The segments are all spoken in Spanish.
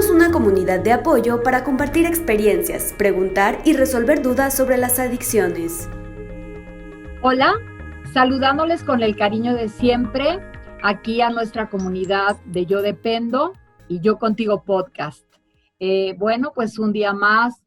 Somos una comunidad de apoyo para compartir experiencias, preguntar y resolver dudas sobre las adicciones. Hola, saludándoles con el cariño de siempre aquí a nuestra comunidad de Yo Dependo y Yo Contigo Podcast. Bueno, pues un día más,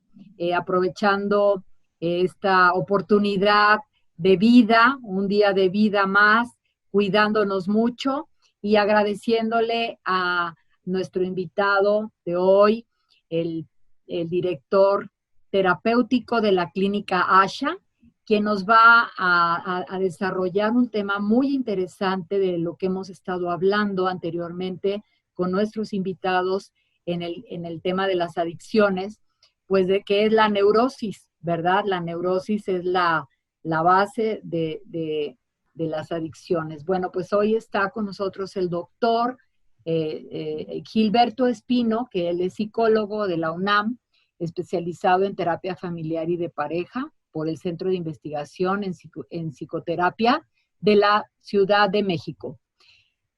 aprovechando esta oportunidad de vida, un día de vida más, cuidándonos mucho y agradeciéndole a nuestro invitado de hoy, el director terapéutico de la clínica ASHA, quien nos va a desarrollar un tema muy interesante de lo que hemos estado hablando anteriormente con nuestros invitados en el tema de las adicciones, pues de qué es la neurosis, ¿verdad? La neurosis es la base de las adicciones. Bueno, pues hoy está con nosotros el doctor Gilberto Espino, que él es psicólogo de la UNAM, especializado en terapia familiar y de pareja por el Centro de Investigación en Psicoterapia de la Ciudad de México.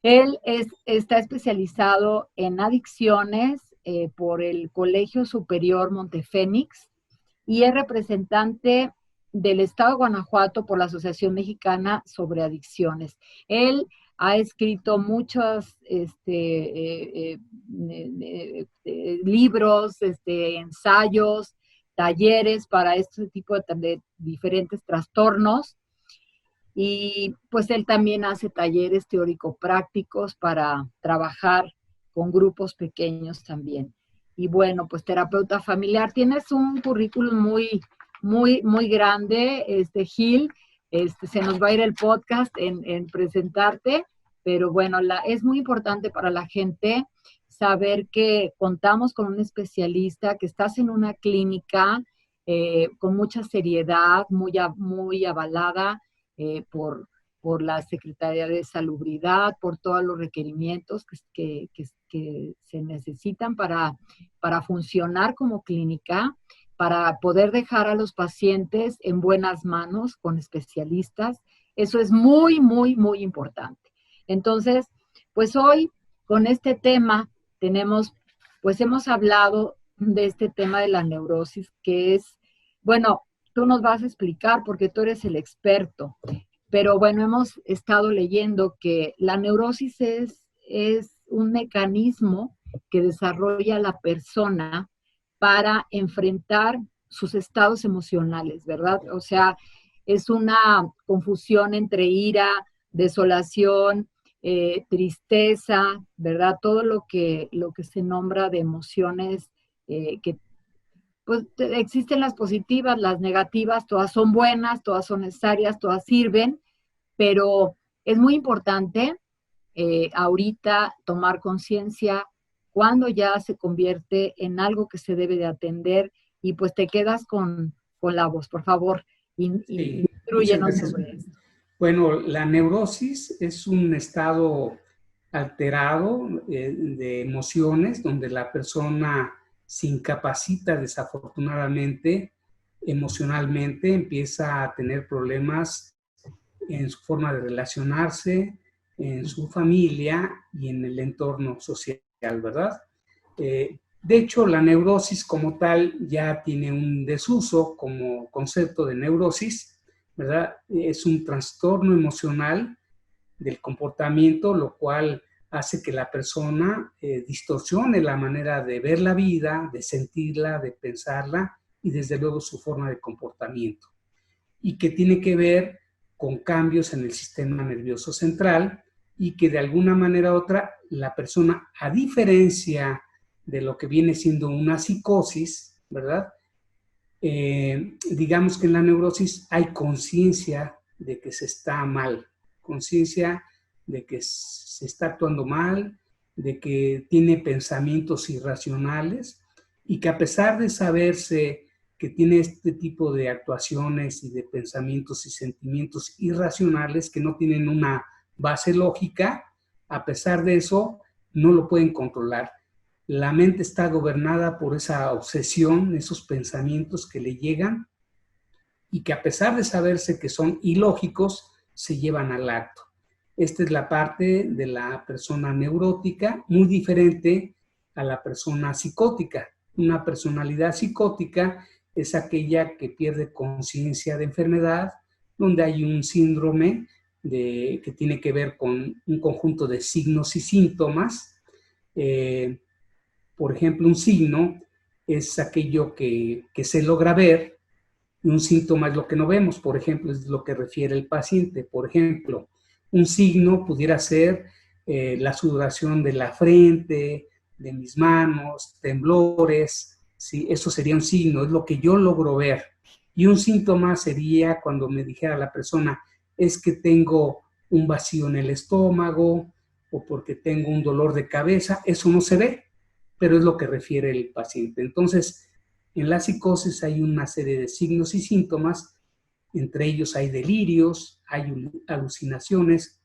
Él está especializado en adicciones por el Colegio Superior Montefénix y es representante del Estado de Guanajuato por la Asociación Mexicana sobre Adicciones. Él ha escrito muchos libros, ensayos, talleres para este tipo de diferentes trastornos. Y pues él también hace talleres teórico-prácticos para trabajar con grupos pequeños también. Y bueno, pues terapeuta familiar. Tienes un currículum muy grande, Gil. Se nos va a ir el podcast en presentarte, pero bueno, es muy importante para la gente saber que contamos con un especialista, que estás en una clínica con mucha seriedad, muy avalada por la Secretaría de Salubridad, por todos los requerimientos que se necesitan para funcionar como clínica, para poder dejar a los pacientes en buenas manos con especialistas. Eso es muy importante. Entonces, pues hoy con este tema hemos hablado de este tema de la neurosis, que es, bueno, tú nos vas a explicar porque tú eres el experto, pero bueno, hemos estado leyendo que la neurosis es un mecanismo que desarrolla la persona para enfrentar sus estados emocionales, ¿verdad? O sea, es una confusión entre ira, desolación, tristeza, ¿verdad? Todo lo que se nombra de emociones que pues existen las positivas, las negativas, todas son buenas, todas son necesarias, todas sirven, pero es muy importante ahorita tomar conciencia cuando ya se convierte en algo que se debe de atender y pues te quedas con la voz, por favor, Sí, instrúyenos sobre esto. Bueno, la neurosis es un estado alterado de emociones donde la persona se incapacita desafortunadamente emocionalmente, empieza a tener problemas en su forma de relacionarse, en su familia y en el entorno social, ¿verdad? De hecho, la neurosis como tal ya tiene un desuso como concepto de neurosis, ¿verdad? Es un trastorno emocional del comportamiento, lo cual hace que la persona distorsione la manera de ver la vida, de sentirla, de pensarla y desde luego su forma de comportamiento. Y que tiene que ver con cambios en el sistema nervioso central y que de alguna manera u otra la persona, a diferencia de lo que viene siendo una psicosis, ¿verdad? Digamos que en la neurosis hay conciencia de que se está mal, conciencia de que se está actuando mal, de que tiene pensamientos irracionales y que a pesar de saberse que tiene este tipo de actuaciones y de pensamientos y sentimientos irracionales que no tienen una base lógica, a pesar de eso, no lo pueden controlar. La mente está gobernada por esa obsesión, esos pensamientos que le llegan y que a pesar de saberse que son ilógicos, se llevan al acto. Esta es la parte de la persona neurótica, muy diferente a la persona psicótica. Una personalidad psicótica es aquella que pierde conciencia de enfermedad, donde hay un síndrome que tiene que ver con un conjunto de signos y síntomas. Por ejemplo, un signo es aquello que se logra ver, y un síntoma es lo que no vemos. Por ejemplo, es lo que refiere el paciente. Por ejemplo, un signo pudiera ser la sudoración de la frente, de mis manos, temblores, ¿sí? Eso sería un signo, es lo que yo logro ver. Y un síntoma sería cuando me dijera la persona, es que tengo un vacío en el estómago o porque tengo un dolor de cabeza. Eso no se ve, pero es lo que refiere el paciente. Entonces, en la psicosis hay una serie de signos y síntomas, entre ellos hay delirios, hay alucinaciones.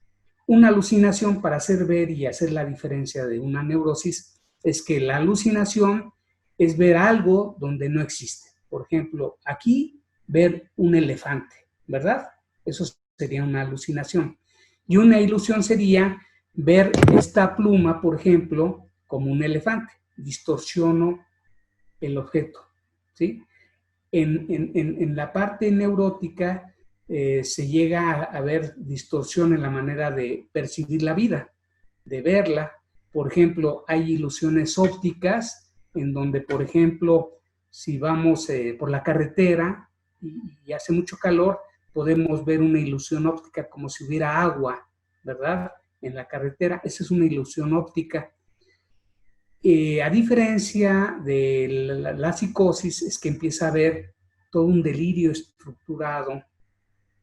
Una alucinación, para hacer ver y hacer la diferencia de una neurosis, es que la alucinación es ver algo donde no existe. Por ejemplo, aquí ver un elefante, ¿verdad? Eso sería una alucinación. Y una ilusión sería ver esta pluma, por ejemplo, como un elefante. Distorsiono el objeto, ¿sí? En la parte neurótica se llega a ver distorsión en la manera de percibir la vida, de verla. Por ejemplo, hay ilusiones ópticas en donde, por ejemplo, si vamos por la carretera y hace mucho calor, podemos ver una ilusión óptica como si hubiera agua, ¿verdad? En la carretera. Esa es una ilusión óptica. A diferencia de la psicosis, es que empieza a haber todo un delirio estructurado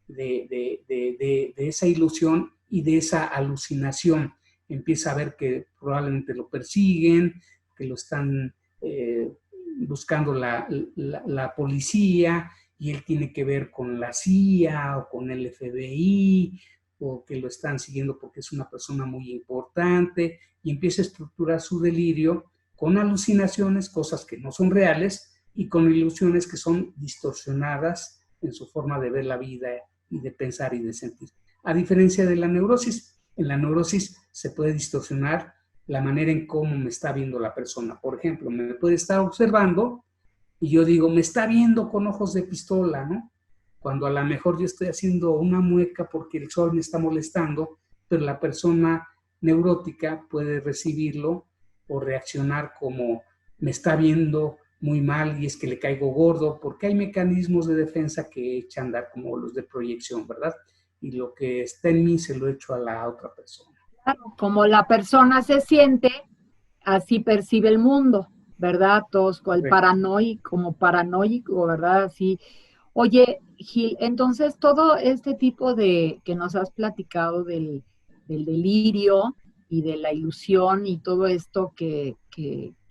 de esa ilusión y de esa alucinación. Empieza a ver que probablemente lo persiguen, que lo están buscando la policía, y él tiene que ver con la CIA o con el FBI, o que lo están siguiendo porque es una persona muy importante, y empieza a estructurar su delirio con alucinaciones, cosas que no son reales, y con ilusiones que son distorsionadas en su forma de ver la vida y de pensar y de sentir. A diferencia de la neurosis, en la neurosis se puede distorsionar la manera en cómo me está viendo la persona. Por ejemplo, me puede estar observando y yo digo, me está viendo con ojos de pistola, ¿no? Cuando a lo mejor yo estoy haciendo una mueca porque el sol me está molestando, pero la persona neurótica puede recibirlo o reaccionar como me está viendo muy mal y es que le caigo gordo, porque hay mecanismos de defensa que echan a andar como los de proyección, ¿verdad? Y lo que está en mí se lo echo a la otra persona. Claro, como la persona se siente, así percibe el mundo, ¿verdad? Todos como paranoico, ¿verdad? Así. Oye, Gil, entonces todo este tipo de que nos has platicado del delirio y de la ilusión y todo esto que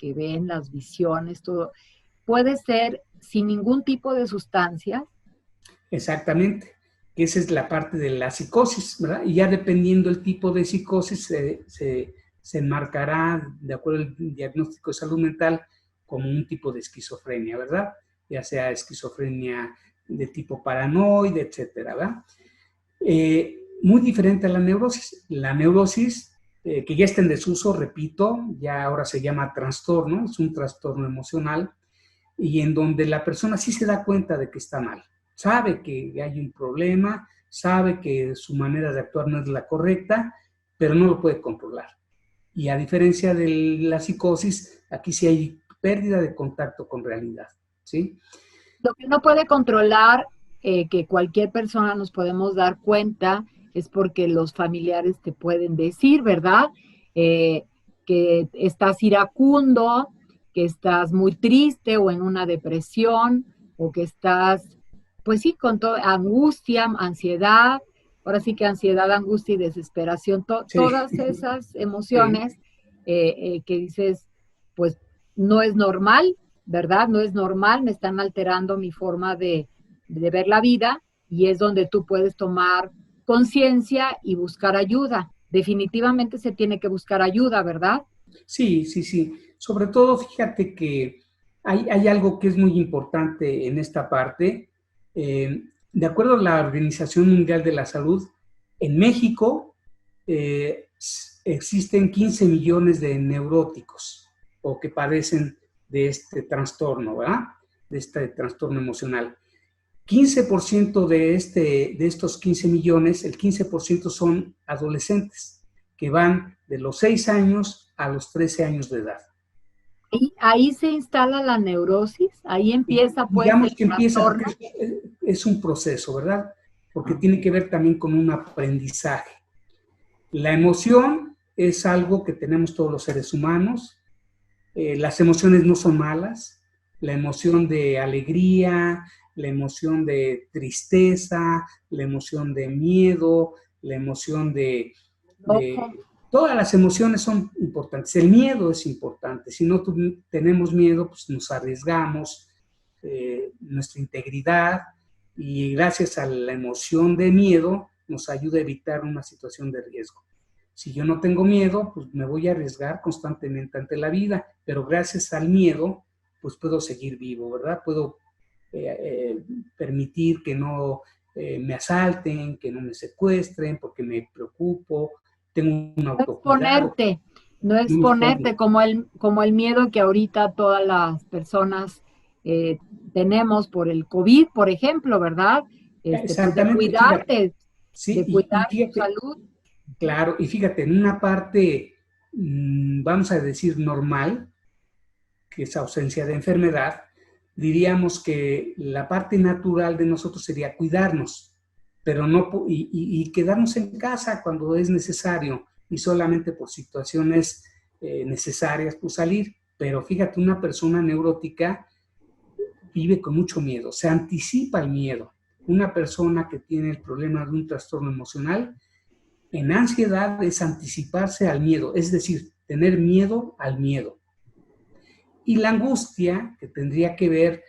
ven, las visiones, todo, puede ser sin ningún tipo de sustancias. Exactamente, que esa es la parte de la psicosis, ¿verdad? Y ya dependiendo del tipo de psicosis se enmarcará, de acuerdo al diagnóstico de salud mental, como un tipo de esquizofrenia, ¿verdad? Ya sea esquizofrenia de tipo paranoide, etcétera, ¿verdad? Muy diferente a la neurosis. La neurosis, que ya está en desuso, repito, ya ahora se llama trastorno, es un trastorno emocional, y en donde la persona sí se da cuenta de que está mal. Sabe que hay un problema, sabe que su manera de actuar no es la correcta, pero no lo puede controlar. Y a diferencia de la psicosis, aquí sí hay pérdida de contacto con realidad, ¿sí? Lo que no puede controlar, que cualquier persona nos podemos dar cuenta, es porque los familiares te pueden decir, ¿verdad? Que estás iracundo, que estás muy triste o en una depresión, o que estás, pues sí, con angustia, ansiedad, ahora sí que ansiedad, angustia y desesperación, Sí. todas esas emociones que dices, pues no es normal, ¿verdad? No es normal, me están alterando mi forma de ver la vida, y es donde tú puedes tomar conciencia y buscar ayuda. Definitivamente se tiene que buscar ayuda, ¿verdad? Sí, sí, sí. Sobre todo, fíjate que hay algo que es muy importante en esta parte. De acuerdo a la Organización Mundial de la Salud, en México existen 15 millones de neuróticos, o que padecen de este trastorno, ¿verdad? De este trastorno emocional. 15% de estos 15 millones, el 15% son adolescentes que van de los 6 años a los 13 años de edad. Y ahí se instala la neurosis, ahí empieza pues Digamos el que empieza, trastorno. porque es un proceso, ¿verdad? Porque tiene que ver también con un aprendizaje. La emoción es algo que tenemos todos los seres humanos. Las emociones no son malas. La emoción de alegría, la emoción de tristeza, la emoción de miedo, la emoción de todas las emociones son importantes. El miedo es importante. Si no tenemos miedo, pues nos arriesgamos nuestra integridad, y gracias a la emoción de miedo nos ayuda a evitar una situación de riesgo. Si yo no tengo miedo, pues me voy a arriesgar constantemente ante la vida, pero gracias al miedo, pues puedo seguir vivo, ¿verdad? Puedo permitir que no me asalten, que no me secuestren, porque me preocupo, tengo un autocuidado. No exponerte como el miedo que ahorita todas las personas tenemos por el COVID, por ejemplo, ¿verdad? Pues de Exactamente, cuidarte, fíjate. Sí, de cuidar tu fíjate, salud. claro, y fíjate, en una parte, vamos a decir, normal, que es ausencia de enfermedad, diríamos que la parte natural de nosotros sería cuidarnos, pero no, y quedarnos en casa cuando es necesario, y solamente por situaciones necesarias, pues salir. Pero fíjate, una persona neurótica vive con mucho miedo, se anticipa el miedo. Una persona que tiene el problema de un trastorno emocional, en ansiedad es anticiparse al miedo, es decir, tener miedo al miedo. Y la angustia, que tendría que ver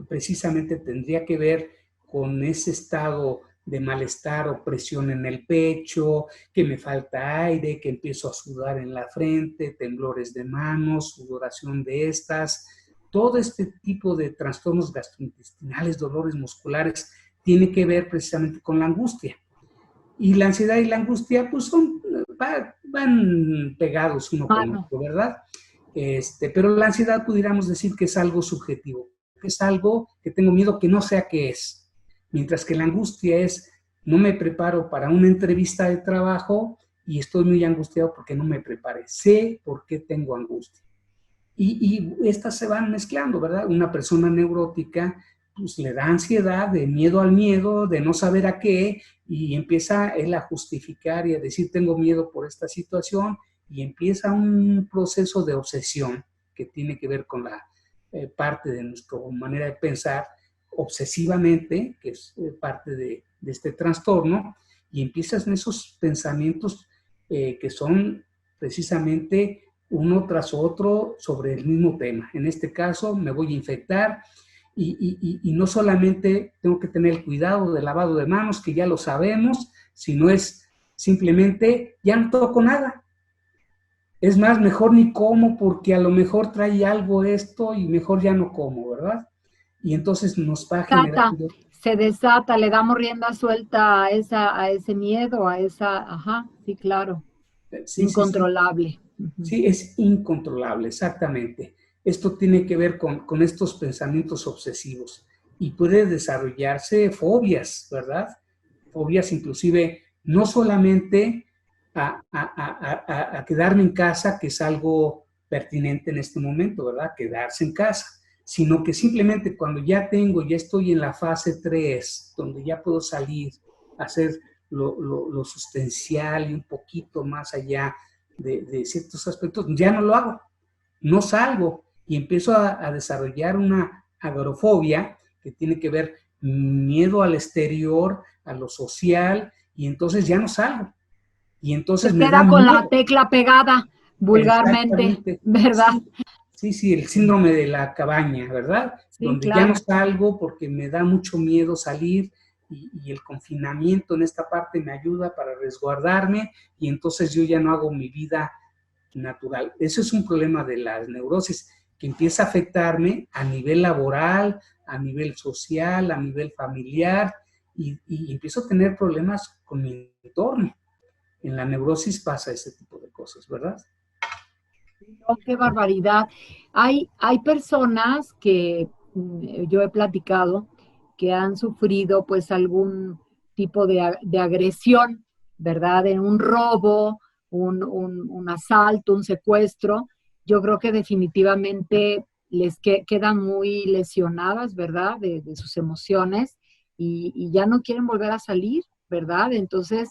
precisamente tendría que ver con ese estado de malestar o presión en el pecho, que me falta aire, que empiezo a sudar en la frente, temblores de manos, sudoración de estas. Todo este tipo de trastornos gastrointestinales, dolores musculares, tiene que ver precisamente con la angustia. Y la ansiedad y la angustia pues van pegados uno con otro, ¿verdad? Pero la ansiedad pudiéramos decir que es algo subjetivo, que es algo que tengo miedo que no sé a qué es. Mientras que la angustia es, no me preparo para una entrevista de trabajo y estoy muy angustiado porque no me preparé. Sé por qué tengo angustia. Y estas se van mezclando, ¿verdad? Una persona neurótica pues le da ansiedad, de miedo al miedo, de no saber a qué, y empieza él a justificar y a decir tengo miedo por esta situación, y empieza un proceso de obsesión que tiene que ver con la parte de nuestra manera de pensar obsesivamente, que es parte de este trastorno, y empiezan esos pensamientos que son precisamente uno tras otro sobre el mismo tema. En este caso, me voy a infectar y no solamente tengo que tener el cuidado del lavado de manos, que ya lo sabemos, sino es simplemente ya no toco nada. Es más, mejor ni como porque a lo mejor trae algo esto y mejor ya no como, ¿verdad? Y entonces nos va a generar... Se desata, le damos rienda suelta a ese miedo, ajá, sí, claro, Sí, incontrolable. Sí, es incontrolable, exactamente. Esto tiene que ver con estos pensamientos obsesivos y puede desarrollarse fobias, ¿verdad? Fobias inclusive no solamente a quedarme en casa, que es algo pertinente en este momento, ¿verdad? Quedarse en casa, sino que simplemente cuando ya estoy en la fase 3, donde ya puedo salir, hacer lo sustancial y un poquito más allá de ciertos aspectos, ya no lo hago, no salgo y empiezo a desarrollar una agorafobia que tiene que ver miedo al exterior, a lo social, y entonces ya no salgo. Y entonces se me queda da con miedo. la tecla pegada, vulgarmente, ¿verdad? Sí, el síndrome de la cabaña, ¿verdad? Sí, donde claro. ya no salgo porque me da mucho miedo salir y el confinamiento en esta parte me ayuda para resguardarme y entonces yo ya no hago mi vida natural. Eso es un problema de la neurosis que empieza a afectarme a nivel laboral, a nivel social, a nivel familiar y empiezo a tener problemas con mi entorno. En la neurosis pasa ese tipo de cosas, ¿verdad? Oh, qué barbaridad. Hay personas que yo he platicado que han sufrido pues algún tipo de agresión, ¿verdad? En un robo, un asalto, un secuestro. Yo creo que definitivamente quedan muy lesionadas, ¿verdad? De sus emociones y ya no quieren volver a salir, ¿verdad? Entonces,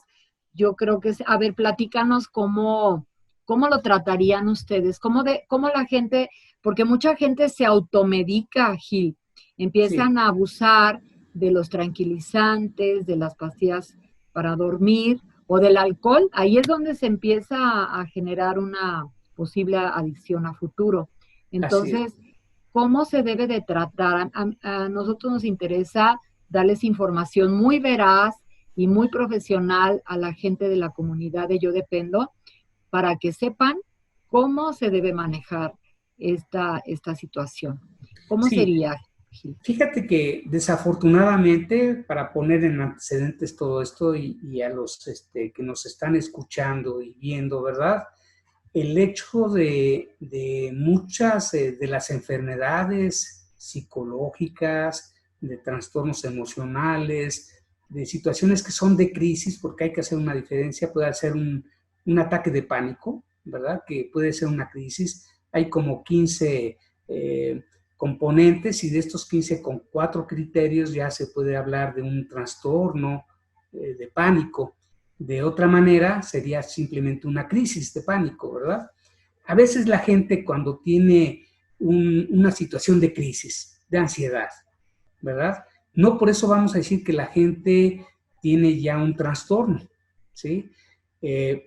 yo creo que a ver, platícanos cómo lo tratarían ustedes, cómo la gente, porque mucha gente se automedica, Gil, Sí, empiezan a abusar de los tranquilizantes, de las pastillas para dormir o del alcohol, ahí es donde se empieza a generar una posible adicción a futuro. así es. Entonces, ¿cómo se debe de tratar? A nosotros nos interesa darles información muy veraz y muy profesional a la gente de la comunidad de Yo Dependo para que sepan cómo se debe manejar esta situación. ¿Cómo Sí, sería, Gil? fíjate que desafortunadamente, para poner en antecedentes todo esto y a los que nos están escuchando y viendo, ¿verdad? El hecho de muchas de las enfermedades psicológicas, de trastornos emocionales, de situaciones que son de crisis, porque hay que hacer una diferencia, puede ser un ataque de pánico, ¿verdad? Que puede ser una crisis. Hay como 15 componentes y de estos 15 con 4 criterios ya se puede hablar de un trastorno de pánico. De otra manera, sería simplemente una crisis de pánico, ¿verdad? A veces la gente cuando tiene una situación de crisis, de ansiedad, ¿verdad? No por eso vamos a decir que la gente tiene ya un trastorno, ¿sí?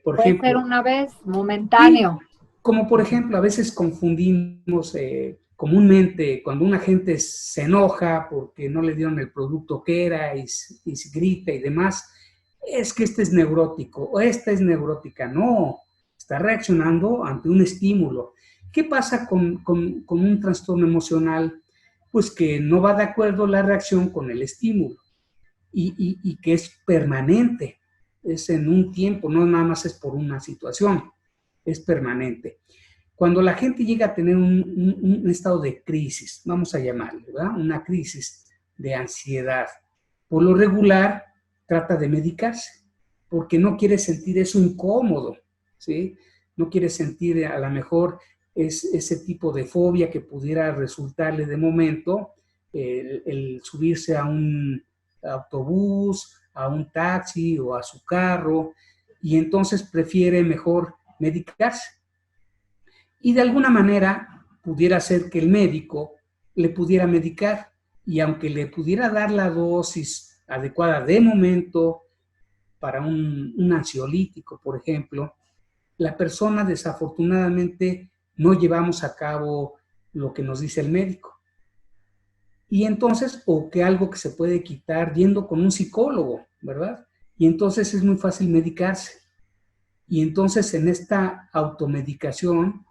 Por Puede ser ejemplo, una vez, sí, momentáneo. como por ejemplo, a veces confundimos comúnmente cuando una gente se enoja porque no le dieron el producto que era y se grita y demás, es que este es neurótico o esta es neurótica. No, está reaccionando ante un estímulo. ¿Qué pasa con un trastorno emocional? Pues que no va de acuerdo la reacción con el estímulo y que es permanente, es en un tiempo, no nada más es por una situación, es permanente. Cuando la gente llega a tener un estado de crisis, vamos a llamarle, ¿verdad? Una crisis de ansiedad, por lo regular trata de medicarse, porque no quiere sentir eso incómodo, ¿sí? No quiere sentir a lo mejor ese tipo de fobia que pudiera resultarle de momento el subirse a un autobús, a un taxi o a su carro, y entonces prefiere mejor medicarse. Y de alguna manera pudiera ser que el médico le pudiera medicar y aunque le pudiera dar la dosis adecuada de momento para un ansiolítico, por ejemplo, la persona desafortunadamente no llevamos a cabo lo que nos dice el médico. Y entonces, o que algo que se puede quitar yendo con un psicólogo, ¿verdad? Y entonces es muy fácil medicarse. Y entonces en esta automedicación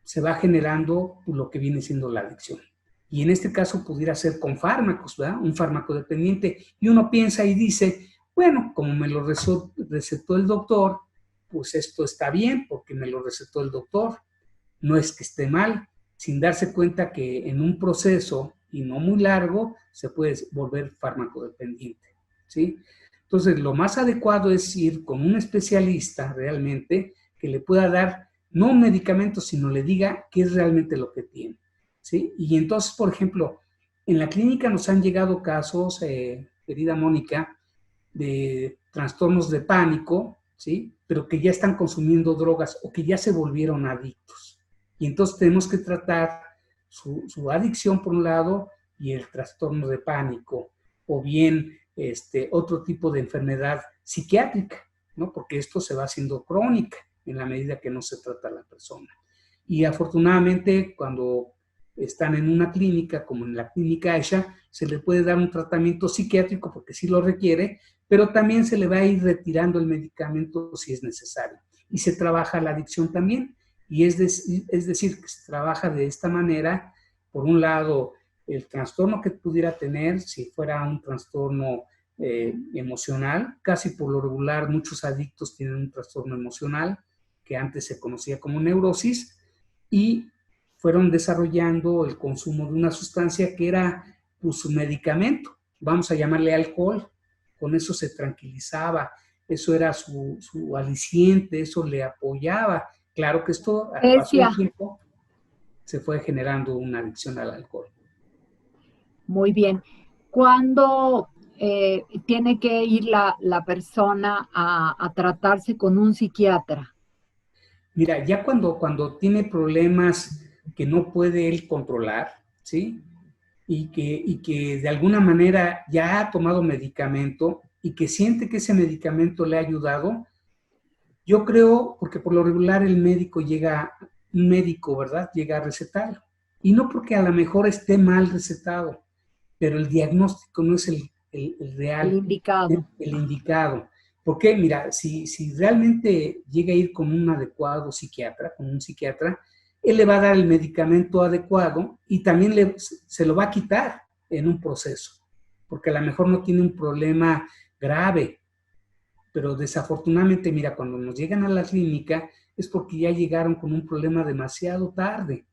se va generando lo que viene siendo la adicción. Y en este caso pudiera ser con fármacos, ¿verdad? Un fármaco dependiente. Y uno piensa y dice, bueno, como me lo recetó el doctor, pues esto está bien porque me lo recetó el doctor. No es que esté mal, sin darse cuenta que en un proceso y no muy largo se puede volver fármaco dependiente, ¿sí? Entonces, lo más adecuado es ir con un especialista realmente que le pueda dar no un medicamento, sino le diga qué es realmente lo que tiene, ¿sí? Y entonces, por ejemplo, en la clínica nos han llegado casos, querida Mónica, de trastornos de pánico, ¿sí? Pero que ya están consumiendo drogas o que ya se volvieron adictos. Y entonces tenemos que tratar su adicción por un lado y el trastorno de pánico o bien otro tipo de enfermedad psiquiátrica, ¿no? Porque esto se va haciendo crónica en la medida que no se trata a la persona. Y afortunadamente cuando están en una clínica, como en la clínica Aisha, se le puede dar un tratamiento psiquiátrico porque sí lo requiere, pero también se le va a ir retirando el medicamento si es necesario. Y se trabaja la adicción también, y es decir, que se trabaja de esta manera, por un lado, el trastorno que pudiera tener, si fuera un trastorno emocional, casi por lo regular muchos adictos tienen un trastorno emocional, que antes se conocía como neurosis, y fueron desarrollando el consumo de una sustancia que era pues, su medicamento, vamos a llamarle alcohol. Con eso se tranquilizaba, eso era su aliciente, eso le apoyaba. Claro que esto, al paso del tiempo, se fue generando una adicción al alcohol. Muy bien. ¿Cuándo tiene que ir la persona a tratarse con un psiquiatra? Mira, ya cuando tiene problemas que no puede él controlar, ¿sí? Y que de alguna manera ya ha tomado medicamento y que siente que ese medicamento le ha ayudado, yo creo, porque por lo regular un médico, ¿verdad? Llega a recetarlo. Y no porque a lo mejor esté mal recetado, pero el diagnóstico no es el real, El indicado. el indicado. Porque, mira, si realmente llega a ir con un adecuado psiquiatra, con un psiquiatra, él le va a dar el medicamento adecuado y también se lo va a quitar en un proceso, porque a lo mejor no tiene un problema grave, pero desafortunadamente, mira, cuando nos llegan a la clínica es porque ya llegaron con un problema demasiado tarde.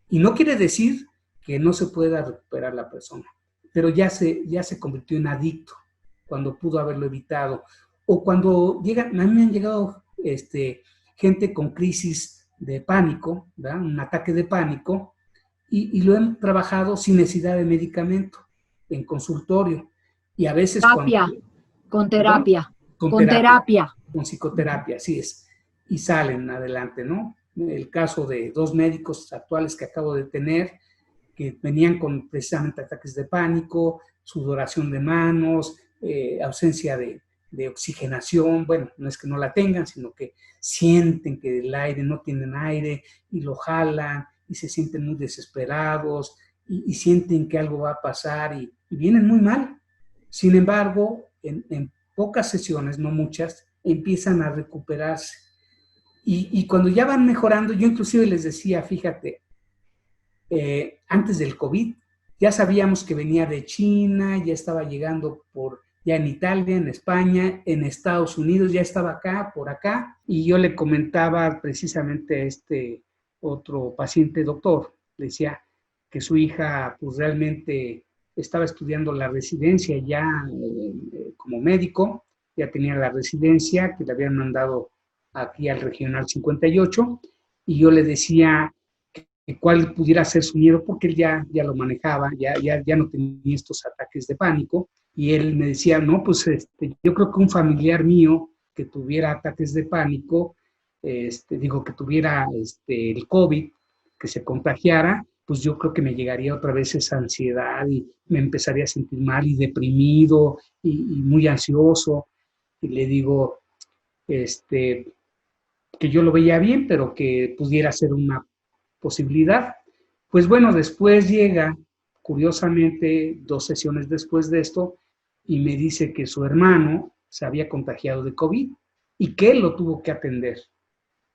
Y no quiere decir que no se pueda recuperar la persona, pero ya se convirtió en adicto cuando pudo haberlo evitado. O cuando a mí me han llegado gente con crisis de pánico, ¿verdad? Un ataque de pánico, y lo han trabajado sin necesidad de medicamento, en consultorio. Y a veces con terapia. Con psicoterapia, así es. Y salen adelante, ¿no? El caso de 2 médicos actuales que acabo de tener, que venían con precisamente ataques de pánico, sudoración de manos, ausencia de oxigenación. Bueno, no es que no la tengan, sino que sienten que el aire, no tienen aire y lo jalan y se sienten muy desesperados y sienten que algo va a pasar y vienen muy mal. Sin embargo, en pocas sesiones, no muchas, empiezan a recuperarse. Y cuando ya van mejorando, yo inclusive les decía, fíjate, antes del COVID, ya sabíamos que venía de China, ya estaba llegando ya en Italia, en España, en Estados Unidos, ya estaba acá, por acá, y yo le comentaba precisamente a este otro paciente doctor, le decía que su hija pues realmente estaba estudiando la residencia ya como médico, ya tenía la residencia, que le habían mandado aquí al Regional 58, y yo le decía cuál pudiera ser su miedo, porque él ya lo manejaba, ya no tenía estos ataques de pánico, y él me decía, no, pues yo creo que un familiar mío que tuviera ataques de pánico, que tuviera el COVID, que se contagiara, pues yo creo que me llegaría otra vez esa ansiedad y me empezaría a sentir mal y deprimido y muy ansioso. Y le digo, que yo lo veía bien, pero que pudiera ser una posibilidad. Pues bueno, después llega, curiosamente, 2 sesiones después de esto, y me dice que su hermano se había contagiado de COVID y que él lo tuvo que atender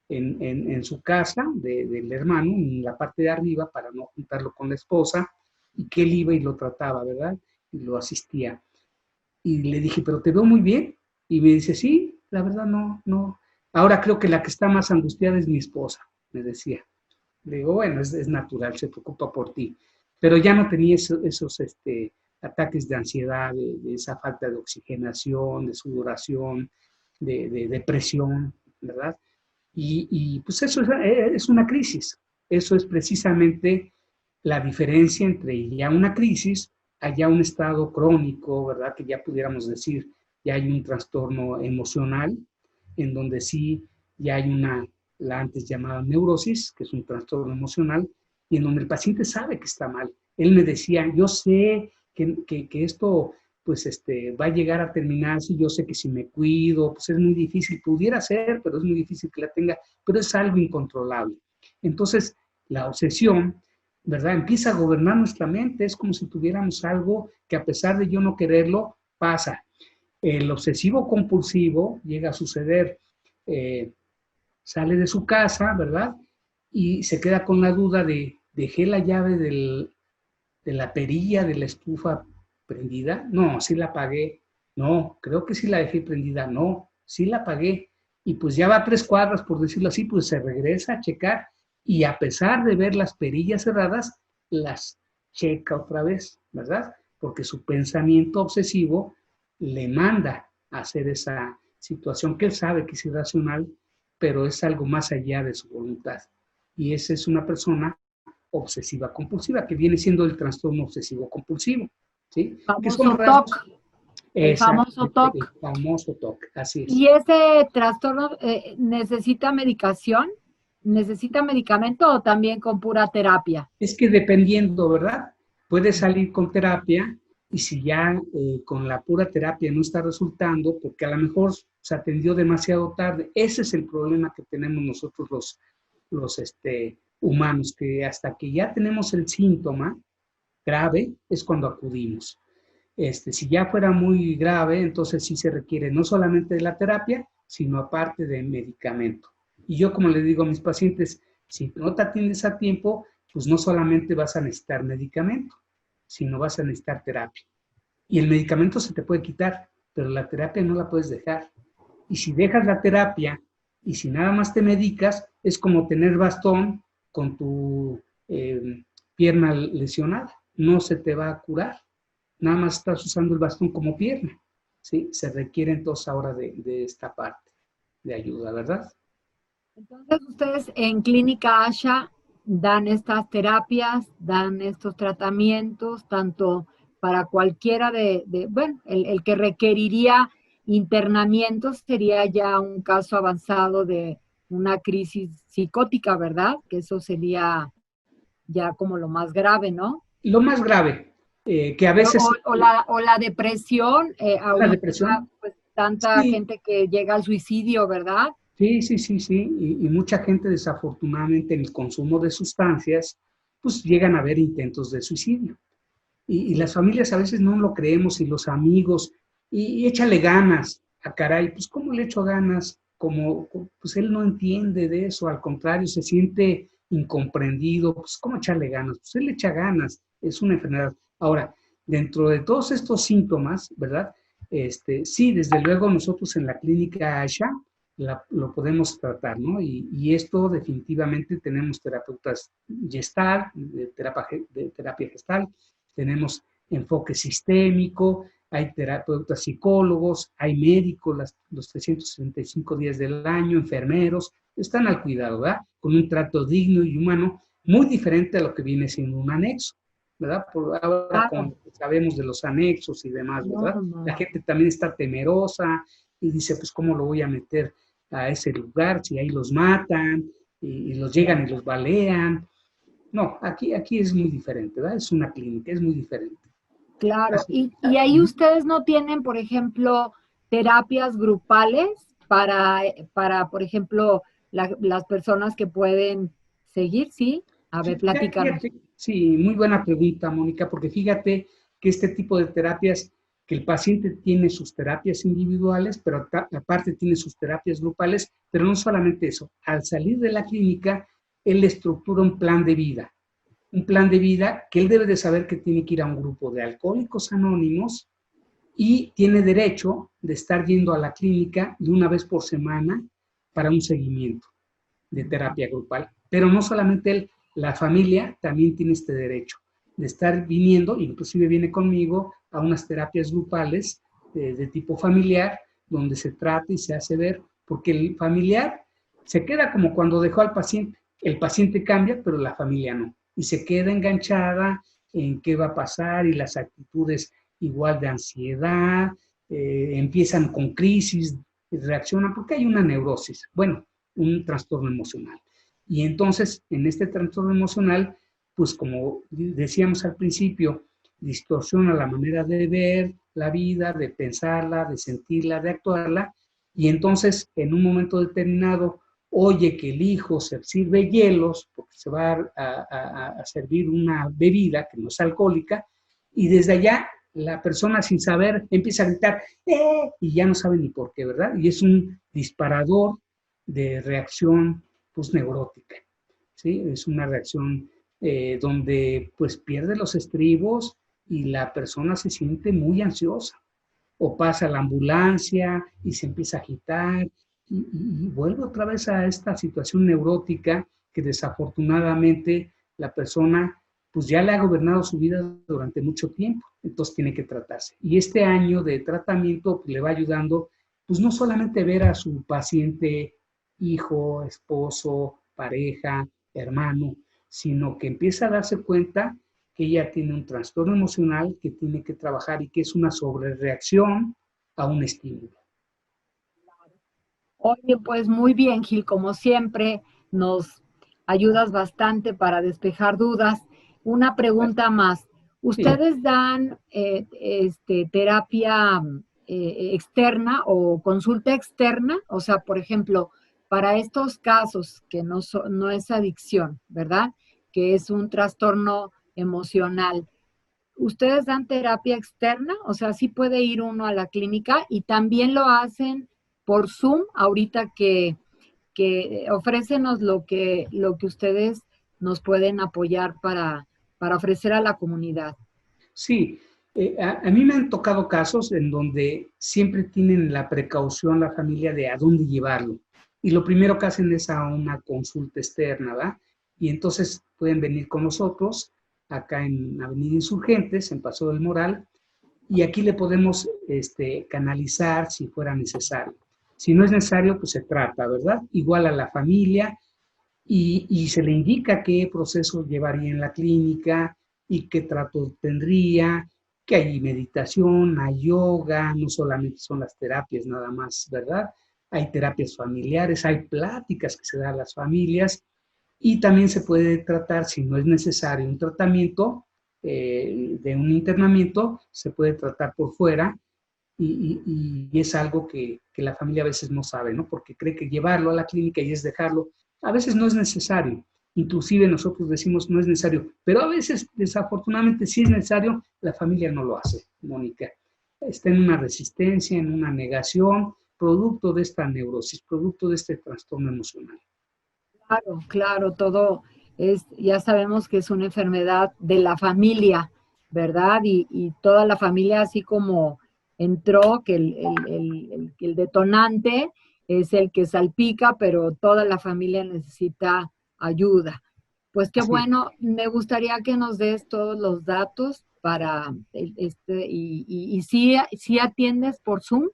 en su casa del hermano, en la parte de arriba, para no juntarlo con la esposa, y que él iba y lo trataba, ¿verdad? Y lo asistía. Y le dije, pero te veo muy bien. Y me dice, sí, la verdad no. Ahora creo que la que está más angustiada es mi esposa, me decía. Le digo, bueno, es natural, se preocupa por ti. Pero ya no tenía esos ataques de ansiedad, de esa falta de oxigenación, de sudoración, de depresión, ¿verdad? Y pues eso es una crisis. Eso es precisamente la diferencia entre ya una crisis a ya un estado crónico, ¿verdad? Que ya pudiéramos decir, ya hay un trastorno emocional, en donde sí ya hay la antes llamada neurosis, que es un trastorno emocional, y en donde el paciente sabe que está mal. Él me decía, yo sé que esto pues va a llegar a terminarse, yo sé que si me cuido, pues es muy difícil, pudiera ser, pero es muy difícil que la tenga, pero es algo incontrolable. Entonces, la obsesión, ¿verdad? Empieza a gobernar nuestra mente, es como si tuviéramos algo que a pesar de yo no quererlo, pasa. El obsesivo compulsivo llega a suceder, sale de su casa, ¿verdad? Y se queda con la duda de, ¿dejé la llave de la perilla de la estufa prendida? No, sí la apagué. No, creo que sí la dejé prendida. No, sí la apagué. Y pues ya va a 3 cuadras, por decirlo así, pues se regresa a checar y a pesar de ver las perillas cerradas, las checa otra vez, ¿verdad? Porque su pensamiento obsesivo le manda a hacer esa situación que él sabe que es irracional, pero es algo más allá de su voluntad. Y esa es una persona obsesiva compulsiva, que viene siendo el trastorno obsesivo compulsivo, ¿sí? Que son Famoso rasgos. TOC, el famoso Exactamente, el TOC. famoso TOC, así es. ¿Y ese trastorno necesita medicación? ¿Necesita medicamento o también con pura terapia? Es que dependiendo, ¿verdad? Puede salir con terapia y si ya con la pura terapia no está resultando, porque a lo mejor se atendió demasiado tarde. Ese es el problema que tenemos nosotros los humanos, que hasta que ya tenemos el síntoma grave es cuando acudimos. Si ya fuera muy grave, entonces sí se requiere no solamente de la terapia, sino aparte de medicamento. Y yo, como le digo a mis pacientes, si no te atiendes a tiempo, pues no solamente vas a necesitar medicamento, sino vas a necesitar terapia. Y el medicamento se te puede quitar, pero la terapia no la puedes dejar. Y si dejas la terapia y si nada más te medicas, es como tener bastón con tu pierna lesionada. No se te va a curar. Nada más estás usando el bastón como pierna. ¿Sí? Se requiere entonces ahora de esta parte de ayuda, ¿verdad? Entonces, ustedes en Clínica ASHA dan estas terapias, dan estos tratamientos, tanto para cualquiera bueno, el que requeriría internamiento sería ya un caso avanzado de una crisis psicótica, ¿verdad? Que eso sería ya como lo más grave, ¿no? Lo más grave, que a veces O la depresión, la ahorita, depresión, pues tanta sí, gente que llega al suicidio, ¿verdad? sí. Y mucha gente desafortunadamente en el consumo de sustancias, pues llegan a haber intentos de suicidio. Y las familias a veces no lo creemos y los amigos, y échale ganas, a caray, pues ¿cómo le echo ganas? Como, pues él no entiende de eso, al contrario, se siente incomprendido, pues ¿cómo echarle ganas? Pues él le echa ganas, es una enfermedad. Ahora, dentro de todos estos síntomas, ¿verdad? Sí, desde luego nosotros en la clínica ASHA lo podemos tratar, ¿no? Y esto definitivamente tenemos terapeutas gestal, de terapia gestal, tenemos enfoque sistémico, hay terapeutas psicólogos, hay médicos los 365 días del año, enfermeros, están al cuidado, ¿verdad? Con un trato digno y humano, muy diferente a lo que viene siendo un anexo, ¿verdad? Por ahora, Claro. como sabemos de los anexos y demás, ¿verdad? No. La gente también está temerosa y dice, pues, ¿cómo lo voy a meter a ese lugar si ahí los matan y los llegan y los balean? No, aquí es muy diferente, ¿verdad? Es una clínica, es muy diferente. Claro, Así. y ahí ustedes no tienen, por ejemplo, terapias grupales por ejemplo, las personas que pueden seguir, ¿sí? A ver, platícanos. Fíjate, sí, muy buena pregunta, Mónica, porque fíjate que este tipo de terapias, que el paciente tiene sus terapias individuales, pero aparte tiene sus terapias grupales, pero no solamente eso, al salir de la clínica, él estructura un plan de vida que él debe de saber que tiene que ir a un grupo de alcohólicos anónimos y tiene derecho de estar yendo a la clínica de una vez por semana para un seguimiento de terapia grupal. Pero no solamente él, la familia también tiene este derecho de estar viniendo, inclusive viene conmigo a unas terapias grupales de tipo familiar, donde se trata y se hace ver, porque el familiar se queda como cuando dejó al paciente. El paciente cambia, pero la familia no. Y se queda enganchada en qué va a pasar y las actitudes igual de ansiedad, empiezan con crisis, reaccionan porque hay una neurosis. Bueno, un trastorno emocional. Y entonces, en este trastorno emocional, pues como decíamos al principio, distorsiona la manera de ver la vida, de pensarla, de sentirla, de actuarla, y entonces en un momento determinado oye que el hijo se sirve hielos, porque se va a servir una bebida que no es alcohólica, y desde allá la persona sin saber empieza a gritar, y ya no sabe ni por qué, ¿verdad? Y es un disparador de reacción pues neurótica, ¿sí? Es una reacción donde pues pierde los estribos y la persona se siente muy ansiosa o pasa la ambulancia y se empieza a agitar y vuelve otra vez a esta situación neurótica que desafortunadamente la persona pues ya le ha gobernado su vida durante mucho tiempo, entonces tiene que tratarse. Y este año de tratamiento pues, le va ayudando, pues no solamente ver a su paciente, hijo, esposo, pareja, hermano, sino que empieza a darse cuenta que ella tiene un trastorno emocional que tiene que trabajar y que es una sobrereacción a un estímulo. Oye, pues muy bien, Gil, como siempre, nos ayudas bastante para despejar dudas. Una pregunta más. Sí, ¿Ustedes dan terapia externa o consulta externa? O sea, por ejemplo, para estos casos que no es adicción, ¿verdad? Que es un trastorno emocional. ¿Ustedes dan terapia externa? O sea, sí puede ir uno a la clínica y también lo hacen por Zoom, ahorita que ofrécenos lo que ustedes nos pueden apoyar para ofrecer a la comunidad. sí. A mí me han tocado casos en donde siempre tienen la precaución la familia de a dónde llevarlo. Y lo primero que hacen es a una consulta externa, ¿verdad? Y entonces pueden venir con nosotros acá en Avenida Insurgentes, en Paso del Moral, y aquí le podemos canalizar si fuera necesario. Si no es necesario, pues se trata, ¿verdad? Igual a la familia y se le indica qué proceso llevaría en la clínica y qué trato tendría, que hay meditación, hay yoga, no solamente son las terapias nada más, ¿verdad? Hay terapias familiares, hay pláticas que se dan a las familias y también se puede tratar, si no es necesario un tratamiento de un internamiento, se puede tratar por fuera y es algo que la familia a veces no sabe, ¿no? Porque cree que llevarlo a la clínica y es dejarlo. A veces no es necesario. Inclusive nosotros decimos no es necesario, pero a veces desafortunadamente sí es necesario, la familia no lo hace, Mónica. Está en una resistencia, en una negación, producto de esta neurosis, producto de este trastorno emocional. Claro, claro, todo ya sabemos que es una enfermedad de la familia, ¿verdad? Y toda la familia, así como entró, que el detonante es el que salpica, pero toda la familia necesita ayuda. Pues qué Así es. bueno, me gustaría que nos des todos los datos para y sí atiendes por Zoom,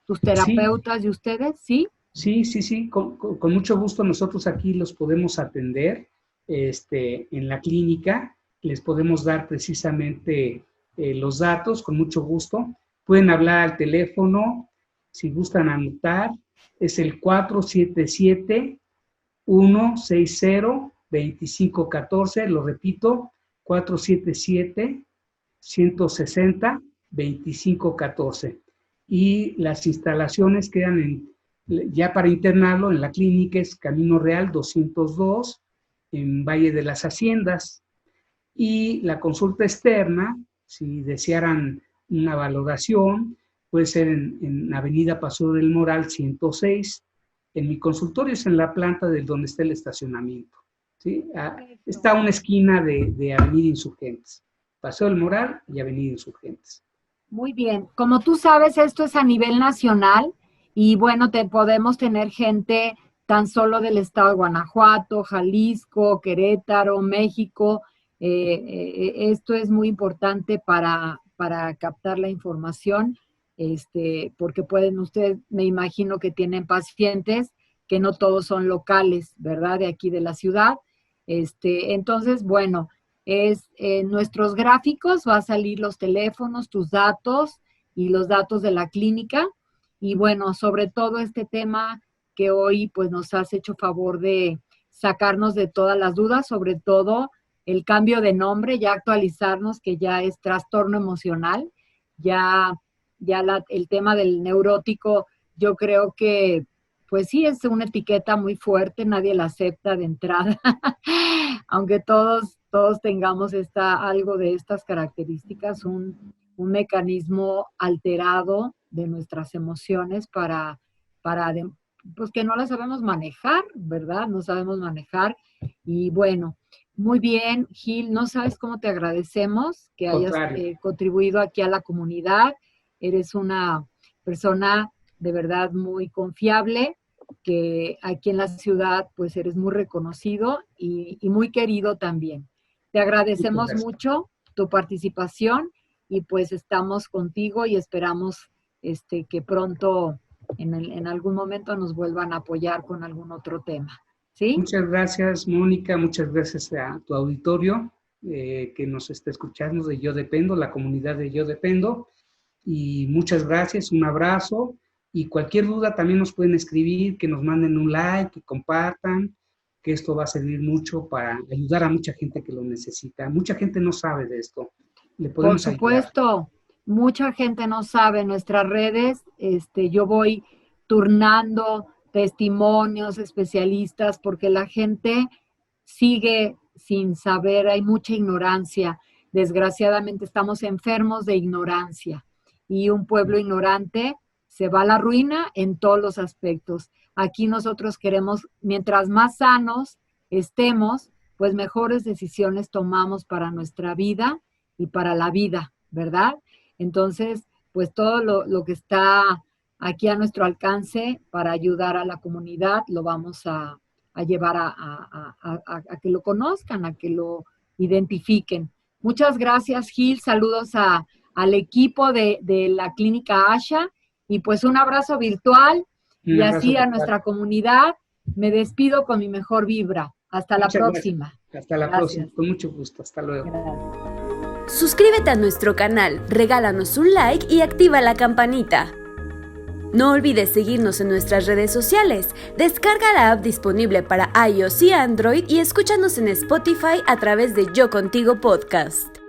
tus Sí, terapeutas y ustedes, ¿sí? sí, con mucho gusto nosotros aquí los podemos atender en la clínica, les podemos dar precisamente los datos con mucho gusto. Pueden hablar al teléfono, si gustan anotar, es el 477-160-2514, lo repito, 477-160-2514. Y las instalaciones quedan ya para internarlo en la clínica es Camino Real 202 en Valle de las Haciendas. Y la consulta externa, si desearan una valoración, puede ser en Avenida Paso del Moral 106. En mi consultorio es en la planta de donde está el estacionamiento. ¿Sí? Está a una esquina de Avenida Insurgentes. Paso del Moral y Avenida Insurgentes. Muy bien. Como tú sabes, esto es a nivel nacional y bueno, podemos tener gente tan solo del estado de Guanajuato, Jalisco, Querétaro, México. Esto es muy importante para captar la información, porque pueden ustedes, me imagino que tienen pacientes que no todos son locales, ¿verdad? De aquí de la ciudad. Entonces, bueno, es en nuestros gráficos va a salir los teléfonos, tus datos y los datos de la clínica. Y bueno, sobre todo este tema que hoy pues nos has hecho favor de sacarnos de todas las dudas, sobre todo el cambio de nombre, ya actualizarnos que ya es trastorno emocional, el tema del neurótico, yo creo que pues sí es una etiqueta muy fuerte, nadie la acepta de entrada, aunque todos tengamos algo de estas características, un mecanismo alterado de nuestras emociones pues que no las sabemos manejar, ¿verdad? No sabemos manejar. Y bueno, muy bien, Gil, no sabes cómo te agradecemos que hayas Contrario. contribuido aquí a la comunidad. Eres una persona de verdad muy confiable que aquí en la ciudad pues eres muy reconocido y muy querido también. Te agradecemos mucho tu participación y pues estamos contigo y esperamos que pronto en algún momento nos vuelvan a apoyar con algún otro tema. ¿Sí? Muchas gracias, Mónica, muchas gracias a tu auditorio que nos está escuchando de Yo Dependo, la comunidad de Yo Dependo, y muchas gracias, un abrazo, y cualquier duda también nos pueden escribir, que nos manden un like, que compartan, que esto va a servir mucho para ayudar a mucha gente que lo necesita. Mucha gente no sabe de esto. Le podemos Por supuesto, ayudar. Mucha gente no sabe. En nuestras redes, yo voy turnando testimonios, especialistas, porque la gente sigue sin saber, hay mucha ignorancia. Desgraciadamente estamos enfermos de ignorancia y un pueblo ignorante se va a la ruina en todos los aspectos. Aquí nosotros queremos, mientras más sanos estemos, pues mejores decisiones tomamos para nuestra vida y para la vida, ¿verdad? Entonces, pues todo lo que está aquí a nuestro alcance para ayudar a la comunidad lo vamos a llevar a que lo conozcan, a que lo identifiquen. Muchas gracias, Gil. Saludos al equipo de la Clínica ASHA y pues un abrazo virtual y así a nuestra comunidad. Me despido con mi mejor vibra. Hasta la próxima. Hasta la próxima. Con mucho gusto. Hasta luego. Gracias. Suscríbete a nuestro canal, regálanos un like y activa la campanita. No olvides seguirnos en nuestras redes sociales. Descarga la app disponible para iOS y Android y escúchanos en Spotify a través de Yo Contigo Podcast.